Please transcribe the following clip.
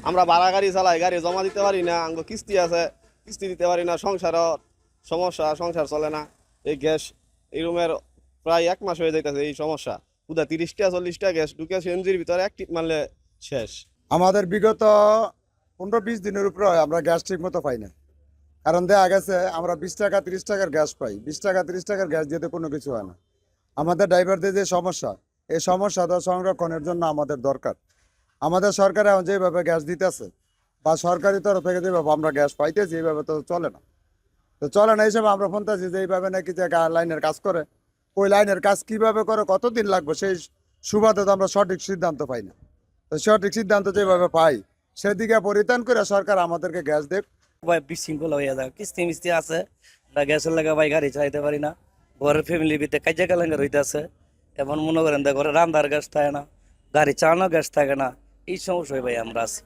আমরা ভাড়া গাড়ি চালাই, গাড়ি জমা দিতে পারি না, আঙ্গ কিস্তি আছে, কিস্তি দিতে পারি না, সংসারও সমস্যা, সংসার চলে না। এই গ্যাস এই রুমের প্রায় 1 মাস হয়ে যাইতেছে এই সমস্যা। পুরা 30টা 40টা গ্যাস ঢুকে সিএনজির ভিতরে এক টিপ মারলে শেষ। আমাদের বিগত 15-20 দিনের উপরে আমরা গ্যাস ঠিক মতো পাই না। কারণ দেখা গেছে আমরা 20 টাকা 30 টাকার গ্যাস পাই, 20 টাকা 30 টাকার গ্যাস দিতে কোনো কিছু হয় না। আমাদের ড্রাইভারদের যে সমস্যা, এই সমস্যাটা সংরক্ষণের জন্য আমাদের দরকার। আমাদের সরকার এখন যেভাবে গ্যাস দিতেছে বা সরকারি তরফ থেকে যেভাবে আমরা গ্যাস পাইতেছি, এইভাবে তো চলে না। তো চলে না হিসেবে আমরা শুনতেছি যে এইভাবে নাকি যে লাইনের কাজ করে, ওই লাইনের কাজ কিভাবে করে, কতদিন লাগবে, সেই সুবাদে তো আমরা সঠিক সিদ্ধান্ত পাই না। তো সঠিক সিদ্ধান্ত যেভাবে পাই সেদিকে পরিত্যাগ করে সরকার আমাদেরকে গ্যাস দেখ। ভাই বিশৃঙ্খলা হয়ে যায়, কিস্তি মিস্তি আছে, গ্যাসের লাগা ভাই গাড়ি চালাইতে পারি না, ঘরের ফ্যামিলির ভিতরে কাজা কালাঙ্গার হইতেছে। এমন মনে করেন ঘরে রান্নার গ্যাস থাকে না, গাড়ি চালানো গ্যাস থাকে না, এই সমস্যায় ভাই আমরা আছি।